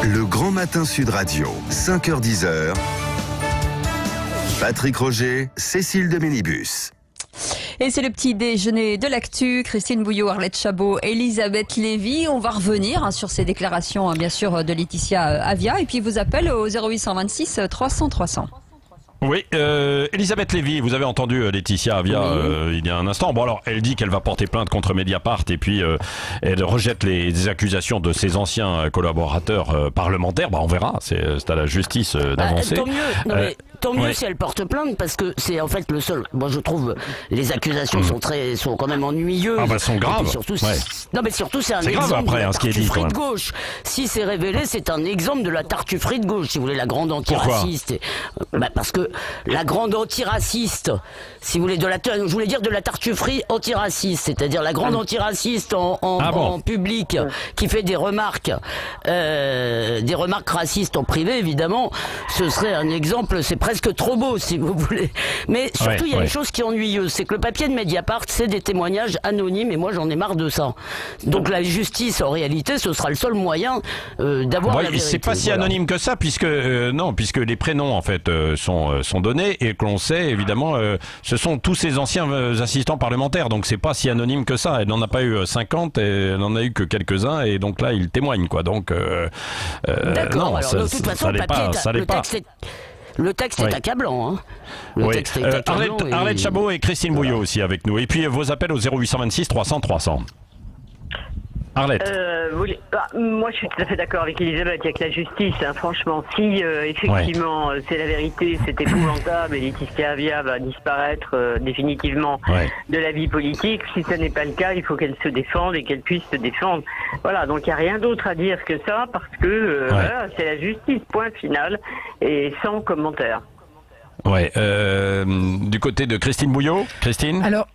Le Grand Matin Sud Radio, 5h-10h. Patrick Roger, Cécile de Ménibus. Et c'est le petit déjeuner de l'actu. Christine Bouillot, Arlette Chabot, Elisabeth Lévy. On va revenir sur ces déclarations, bien sûr, de Laetitia Avia. Et puis, vous appelle au 0826 300 300. Oui, Elisabeth Lévy, vous avez entendu Laetitia Avia il y a un instant. Bon alors, elle dit qu'elle va porter plainte contre Mediapart et puis elle rejette les accusations de ses anciens collaborateurs parlementaires. Bah on verra, c'est à la justice d'avancer. Tant mieux. Tant mieux si elle porte plainte parce que c'est en fait le seul. Moi je trouve les accusations sont quand même ennuyeuses. Ah bah sont graves. Surtout, non mais surtout c'est un exemple grave après, de la tartufferie de gauche. Si c'est révélé, c'est un exemple de la tartufferie de gauche. Si vous voulez, la grande antiraciste. Parce que la grande antiraciste, si vous voulez, je voulais dire de la tartufferie antiraciste, c'est-à-dire la grande antiraciste en public qui fait des remarques racistes en privé, évidemment, ce serait un exemple, c'est presque trop beau, si vous voulez. Mais surtout, il y a une chose qui est ennuyeuse, c'est que le papier de Mediapart, c'est des témoignages anonymes, et moi j'en ai marre de ça. Donc la justice, en réalité, ce sera le seul moyen d'avoir la vérité. C'est pas si anonyme que ça, puisque puisque les prénoms en fait sont donnés et que l'on sait évidemment ce sont tous ces anciens assistants parlementaires, donc c'est pas si anonyme que ça. Elle n'en a pas eu 50, elle n'en a eu que quelques-uns et donc là ils témoignent quoi. Donc d'accord. Alors de toute façon le texte est accablant. Hein. Le texte est accablant. Arlette Chabot et Christine Bouillot aussi avec nous. Et puis vos appels au 0826 300 300. Arlette. Moi, je suis tout à fait d'accord avec Elisabeth. Il n'y a que la justice. Hein. Franchement, si effectivement c'est la vérité, c'est épouvantable et Laetitia Avia va disparaître définitivement de la vie politique. Si ce n'est pas le cas, il faut qu'elle se défende et qu'elle puisse se défendre. Voilà. Donc il n'y a rien d'autre à dire que ça parce que c'est la justice. Point final et sans commentaire. Ouais. Du côté de Christine Bouillot, Christine. Alors.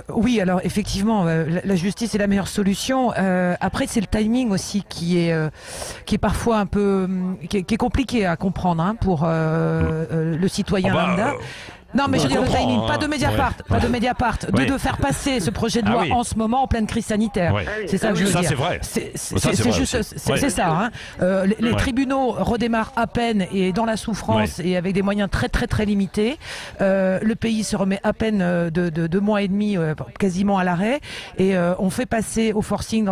Oui, alors effectivement, la justice est la meilleure solution. Après, c'est le timing aussi qui est parfois un peu, qui est compliqué à comprendre pour le citoyen lambda. Non, mais je veux dire le timing, pas de Mediapart, de faire passer ce projet de loi en ce moment en pleine crise sanitaire. C'est ça que je veux dire. Ça, c'est vrai. C'est juste, c'est ça. Les tribunaux redémarrent à peine et dans la souffrance et avec des moyens très très très limités. Le pays se remet à peine de 2 mois et demi quasiment à l'arrêt et on fait passer au forcing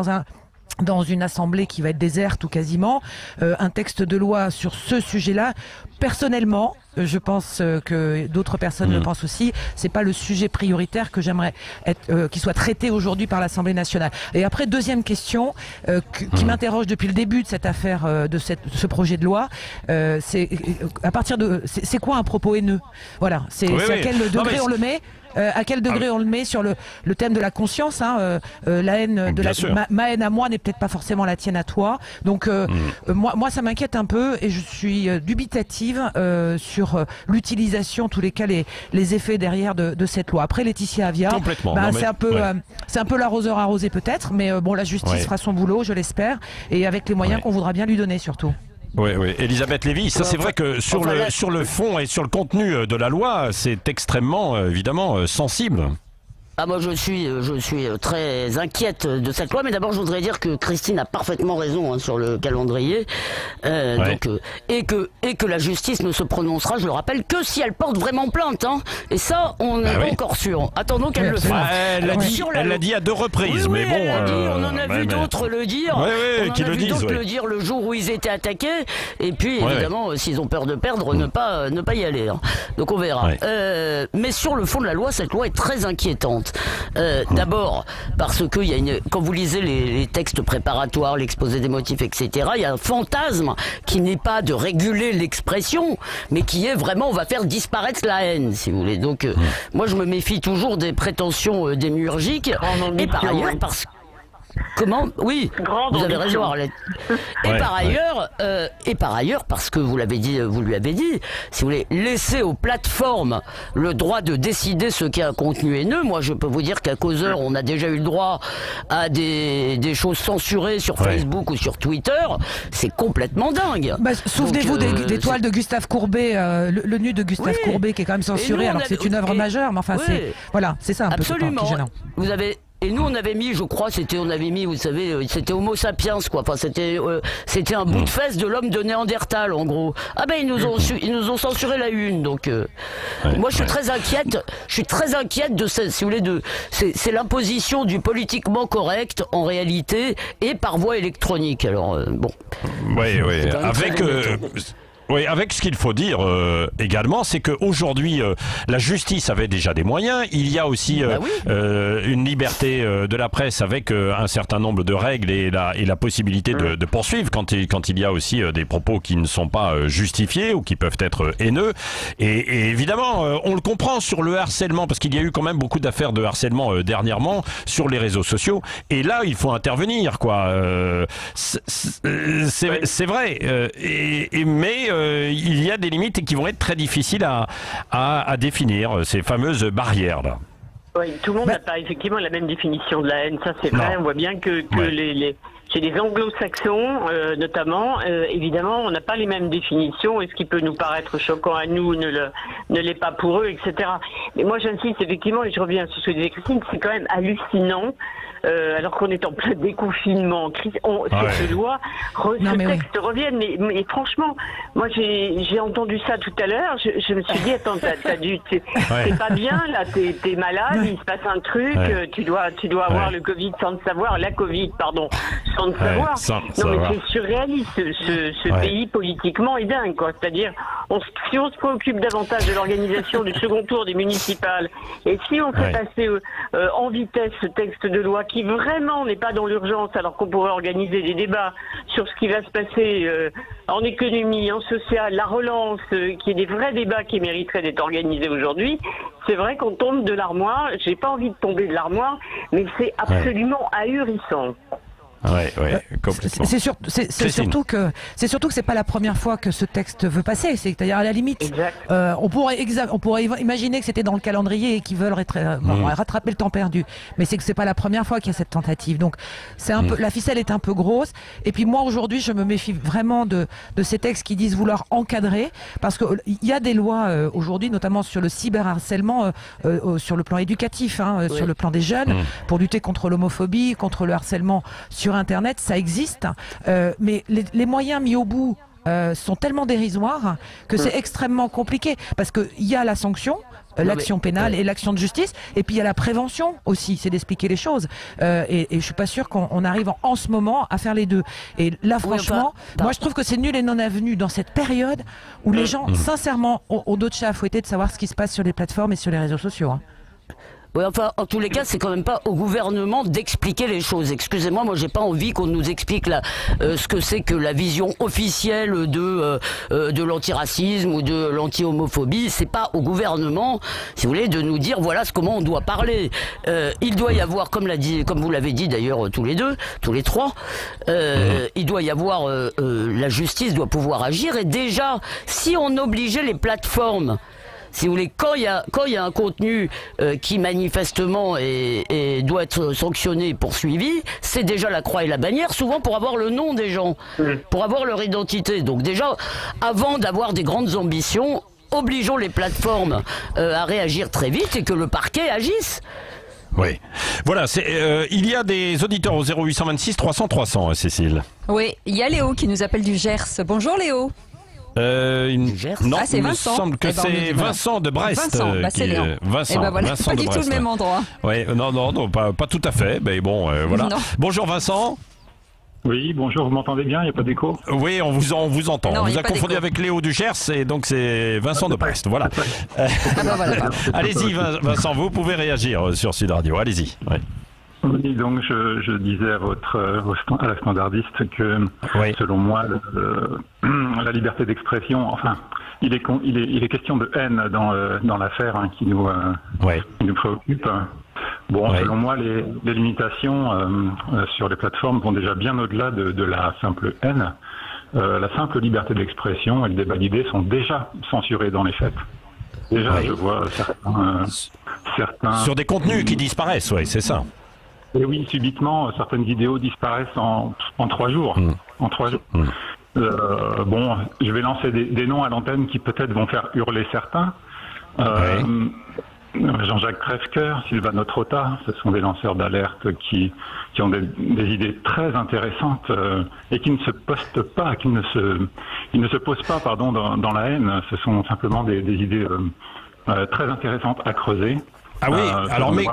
dans une assemblée qui va être déserte ou quasiment, un texte de loi sur ce sujet-là. Personnellement, je pense que d'autres personnes le pensent aussi, c'est pas le sujet prioritaire que j'aimerais qui soit traité aujourd'hui par l'Assemblée nationale. Et après, deuxième question qui m'interroge depuis le début de cette affaire, de ce projet de loi, c'est à partir de, c'est quoi un propos haineux? Voilà, c'est à quel degré on le met? À quel degré on le met sur le thème de la conscience, la haine ma haine à moi n'est peut-être pas forcément la tienne à toi. Donc moi ça m'inquiète un peu et je suis dubitative sur l'utilisation, en tous les cas les effets derrière de cette loi. Après Laetitia Avia, c'est un peu l'arroseur arrosé peut-être, mais bon la justice fera son boulot, je l'espère, et avec les moyens qu'on voudra bien lui donner surtout. Oui, Elisabeth Lévy, ça c'est vrai que sur le fond et sur le contenu de la loi, c'est extrêmement, évidemment, sensible. Moi je suis très inquiète de cette loi, mais d'abord je voudrais dire que Christine a parfaitement raison sur le calendrier, donc et que la justice ne se prononcera, je le rappelle, que si elle porte vraiment plainte, et ça on n'est pas encore sûr. Attendons qu'elle le fasse. Elle l'a dit à 2 reprises, mais bon. On en a vu d'autres le dire. Qui le disent. Le dire le jour où ils étaient attaqués, et puis évidemment s'ils ont peur de perdre, ne pas y aller. Donc on verra. Mais sur le fond de la loi, cette loi est très inquiétante. D'abord parce que quand vous lisez les textes préparatoires, l'exposé des motifs, etc., il y a un fantasme qui n'est pas de réguler l'expression, mais qui est vraiment on va faire disparaître la haine, si vous voulez. Donc moi je me méfie toujours des prétentions démiurgiques, et par ailleurs parce que oui, vous avez raison, Arlette. Et par ailleurs, parce que vous lui avez dit, si vous voulez, laisser aux plateformes le droit de décider ce qu'est un contenu haineux. Moi, je peux vous dire qu'à Causeur, on a déjà eu le droit à des choses censurées sur Facebook ou sur Twitter. C'est complètement dingue. Souvenez-vous des toiles de Gustave Courbet, le nu de Gustave Courbet qui est quand même censuré, alors que c'est une œuvre majeure, mais enfin, c'est ça un peu absolument. Gênant. Vous avez Et nous, on avait mis, je crois, on avait mis, vous savez, c'était Homo sapiens, quoi. Enfin, c'était un bout de fesse de l'homme de Néandertal, en gros. Ah ben, ils nous ont censuré la une, donc. Moi, je suis très inquiète. Je suis très inquiète de, si vous voulez, c'est l'imposition du politiquement correct, en réalité, et par voie électronique. Alors, bon. Oui. Oui, avec ce qu'il faut dire également, c'est qu'aujourd'hui, la justice avait déjà des moyens. Il y a aussi une liberté de la presse avec un certain nombre de règles et la possibilité de poursuivre quand il y a aussi des propos qui ne sont pas justifiés ou qui peuvent être haineux. Et évidemment, on le comprend sur le harcèlement, parce qu'il y a eu quand même beaucoup d'affaires de harcèlement dernièrement sur les réseaux sociaux. Et là, il faut intervenir, quoi. C'est vrai. Mais il y a des limites qui vont être très difficiles à définir, ces fameuses barrières là. Oui, tout le monde n'a pas effectivement la même définition de la haine, ça c'est vrai. On voit bien que chez les anglo-saxons notamment, évidemment, on n'a pas les mêmes définitions, et ce qui peut nous paraître choquant à nous ne l'est pas pour eux, etc. Mais moi j'insiste effectivement, et je reviens sur ce que disait Christine, c'est quand même hallucinant. Alors qu'on est en plein déconfinement, cette loi, ce texte revienne. Mais franchement, moi j'ai entendu ça tout à l'heure. Je me suis dit, attends, c'est pas bien là, t'es malade, il se passe un truc, tu dois avoir le Covid sans le savoir, la Covid, pardon, sans le savoir. Mais c'est surréaliste. Ce pays politiquement est dingue, quoi. C'est-à-dire, si on se préoccupe davantage de l'organisation du second tour des municipales, et si on fait passer en vitesse ce texte de loi qui vraiment n'est pas dans l'urgence, alors qu'on pourrait organiser des débats sur ce qui va se passer en économie, en social, la relance, qui est des vrais débats qui mériteraient d'être organisés aujourd'hui, c'est vrai qu'on tombe de l'armoire. J'ai pas envie de tomber de l'armoire, mais c'est absolument ahurissant. Complètement. C'est surtout que c'est pas la première fois que ce texte veut passer. C'est-à-dire à la limite, on pourrait imaginer que c'était dans le calendrier et qu'ils veulent rattraper le temps perdu. Mais c'est que c'est pas la première fois qu'il y a cette tentative. Donc c'est un peu, la ficelle est un peu grosse. Et puis moi aujourd'hui, je me méfie vraiment de ces textes qui disent vouloir encadrer, parce que il y a des lois aujourd'hui, notamment sur le cyberharcèlement, sur le plan éducatif, sur le plan des jeunes, pour lutter contre l'homophobie, contre le harcèlement sur Internet, ça existe, mais les moyens mis au bout sont tellement dérisoires que c'est extrêmement compliqué, parce qu'il y a la sanction, l'action pénale et l'action de justice, et puis il y a la prévention aussi, c'est d'expliquer les choses. Et je suis pas sûre qu'on arrive en ce moment à faire les deux. Et là, franchement, moi je trouve que c'est nul et non avenu dans cette période où les gens, sincèrement, ont d'autres chats à fouetter de savoir ce qui se passe sur les plateformes et sur les réseaux sociaux. Oui, enfin, en tous les cas, c'est quand même pas au gouvernement d'expliquer les choses. Excusez-moi, moi, j'ai pas envie qu'on nous explique ce que c'est que la vision officielle de l'antiracisme ou de l'anti-homophobie. C'est pas au gouvernement, si vous voulez, de nous dire voilà comment on doit parler. Il doit y avoir, comme vous l'avez dit d'ailleurs tous les trois, il doit y avoir la justice doit pouvoir agir. Et déjà, si on obligeait les plateformes, si vous voulez, quand il y a un contenu qui manifestement doit être sanctionné, poursuivi, c'est déjà la croix et la bannière, souvent pour avoir le nom des gens, pour avoir leur identité. Donc déjà, avant d'avoir des grandes ambitions, obligeons les plateformes à réagir très vite et que le parquet agisse. Oui. Voilà, il y a des auditeurs au 0826 300 300, Cécile. Oui, il y a Léo qui nous appelle du Gers. Bonjour Léo. Non, c'est il me Vincent. semble que c'est Vincent de Brest. C'est Léon. Vincent, voilà, Vincent pas de du Brest, tout le même endroit. Ouais, non, pas tout à fait. Mais bon, voilà. Non. Bonjour Vincent. Oui, bonjour, vous m'entendez bien, il n'y a pas d'écho? Oui, on vous entend. Non, on vous a confondu avec Léo du Gers, et donc c'est Vincent de Brest. Voilà. Voilà. Allez-y Vincent, vous pouvez réagir sur Sud Radio. Allez-y. Ouais. Oui, donc je disais à la standardiste que selon moi la liberté d'expression, enfin il est question de haine dans l'affaire qui nous préoccupe. Bon, selon moi les limitations sur les plateformes vont déjà bien au-delà de la simple haine. La simple liberté d'expression et le débat d'idées sont déjà censurés dans les faits. Déjà, je vois certains sur des contenus qui disparaissent, c'est ça. Et oui, subitement, certaines vidéos disparaissent en 3 jours. En 3 jours. Bon, je vais lancer des noms à l'antenne qui peut-être vont faire hurler certains. Jean-Jacques Crèvecoeur, Sylvano Trotta, ce sont des lanceurs d'alerte qui ont des idées très intéressantes et qui ne se postent pas, qui ne se posent pas, pardon, dans la haine. Ce sont simplement des idées très intéressantes à creuser. Ah oui, alors mais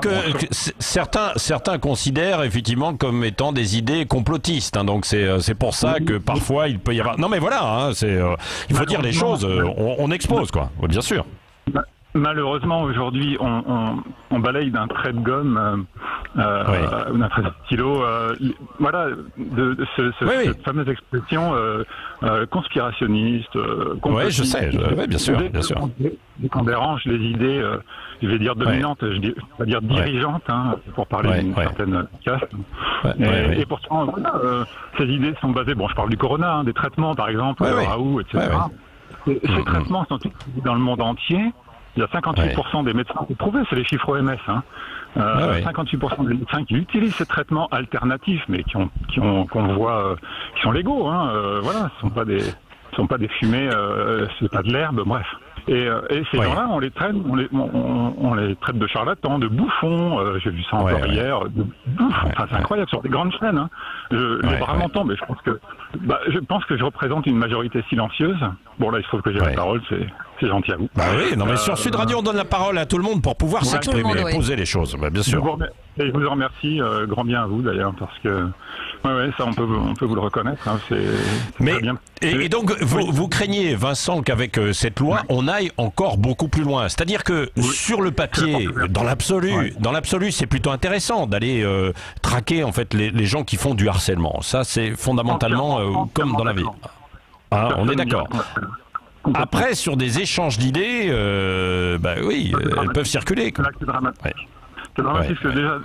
certains considèrent effectivement comme étant des idées complotistes, hein, donc c'est pour ça que parfois il peut y avoir. Non mais voilà, hein, il faut dire les choses, on expose quoi, bien sûr. Malheureusement, aujourd'hui, on balaye d'un trait de gomme, d'un trait de stylo, voilà, cette fameuse expression conspirationniste, complotiste. Oui, je sais, bien sûr. Dès qu'on dérange les idées, je vais dire dominantes, je vais dire dirigeantes, hein, pour parler d'une certaine caste. Et pourtant, voilà, ces idées sont basées, bon, je parle du corona, hein, des traitements, par exemple, Raoult, etc. Ces traitements sont dans le monde entier. Il y a 58% des médecins qui prouvent, c'est les chiffres OMS, hein. 58% des médecins qui utilisent ces traitements alternatifs, mais qu'on voit, qui sont légaux, hein. Voilà, ce sont pas des fumées, c'est pas de l'herbe, bref. Et ces gens-là, on les traite de charlatans, de bouffons. J'ai vu ça encore hier. De bouffons. Enfin, c'est incroyable sur des grandes chaînes. Hein. Les bras m'entend, mais je pense que je représente une majorité silencieuse. Bon, là, il se trouve que j'ai la parole. C'est gentil à vous. Bah oui, non mais sur Sud Radio, on donne la parole à tout le monde pour pouvoir s'exprimer, poser les choses. Bah, bien sûr. Et je vous en remercie, grand bien à vous d'ailleurs, parce que ça on peut vous le reconnaître. Hein, mais très bien. Et donc vous craignez, Vincent, qu'avec cette loi, on aille encore beaucoup plus loin. C'est-à-dire que sur le papier, dans l'absolu, c'est plutôt intéressant d'aller traquer en fait les gens qui font du harcèlement. Ça, c'est fondamentalement comme dans la vie. Hein, on est d'accord. Après, sur des échanges d'idées, elles peuvent circuler. C'est dramatique. C'est dramatique parce que déjà,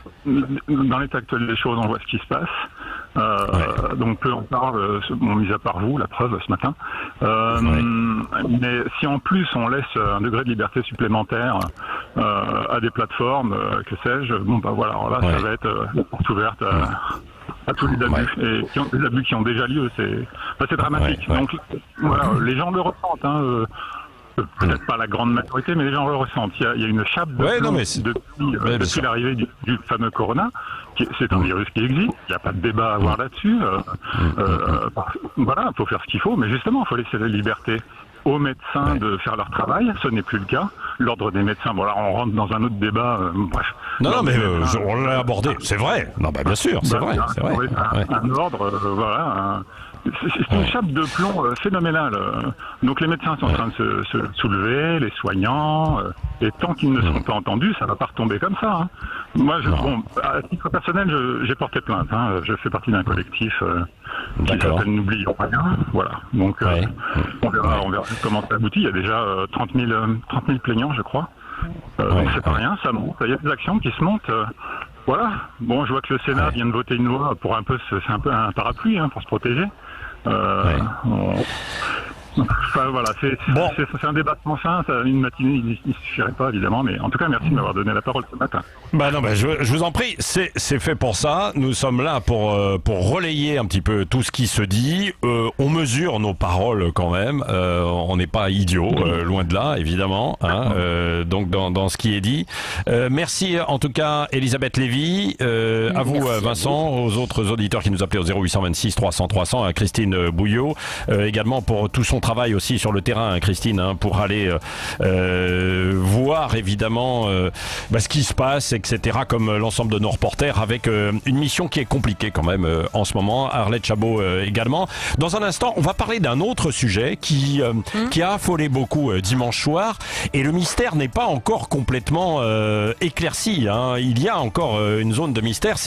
dans l'état actuel des choses, on voit ce qui se passe. Donc peu en parle, mis à part vous, la preuve ce matin. Mais si en plus on laisse un degré de liberté supplémentaire à des plateformes, que sais-je, voilà, alors là, ça va être la porte ouverte à tous les abus. Et les abus qui ont déjà lieu, c'est dramatique. Donc voilà, les gens le ressentent, hein. Peut-être pas la grande majorité, mais les gens le ressentent. Il y a une chape depuis l'arrivée du fameux corona. C'est un virus qui existe. Il n'y a pas de débat à avoir là-dessus. Voilà, il faut faire ce qu'il faut, mais justement, il faut laisser la liberté aux médecins de faire leur travail. Ce n'est plus le cas. L'ordre des médecins, bon là, on rentre dans un autre débat. Bref. Non, mais on l'a abordé. C'est vrai. Non, bien sûr, c'est vrai. Un ordre, voilà. C'est une chape de plomb phénoménale. Donc les médecins sont en train de se soulever, les soignants, et tant qu'ils ne seront pas entendus, ça va pas retomber comme ça. Hein. Moi, à titre personnel, j'ai porté plainte. Hein. Je fais partie d'un collectif qui s'appelle N'oublions rien. Voilà. Donc on verra comment ça aboutit. Il y a déjà 30 000 plaignants, je crois. Donc c'est pas rien, ça monte. Il y a des actions qui se montent. Voilà. Bon, je vois que le Sénat vient de voter une loi pour c'est un peu un parapluie, hein, pour se protéger. Enfin, voilà, c'est un débat sans fin. Une matinée, il ne suffirait pas, évidemment, mais en tout cas, merci de m'avoir donné la parole ce matin. Je vous en prie, c'est fait pour ça. Nous sommes là pour relayer un petit peu tout ce qui se dit. On mesure nos paroles quand même. On n'est pas idiots, loin de là, évidemment. Hein, donc dans ce qui est dit. Merci en tout cas, Elisabeth Lévy. À vous, Vincent, aux autres auditeurs qui nous appelaient au 0826 300 300, à Christine Bouillot, également pour tout son travail aussi sur le terrain, hein, Christine, hein, pour aller voir évidemment ce qui se passe, etc., comme l'ensemble de nos reporters, avec une mission qui est compliquée quand même en ce moment. Arlette Chabot également. Dans un instant, on va parler d'un autre sujet qui a affolé beaucoup dimanche soir, et le mystère n'est pas encore complètement éclairci. Hein. Il y a encore une zone de mystère.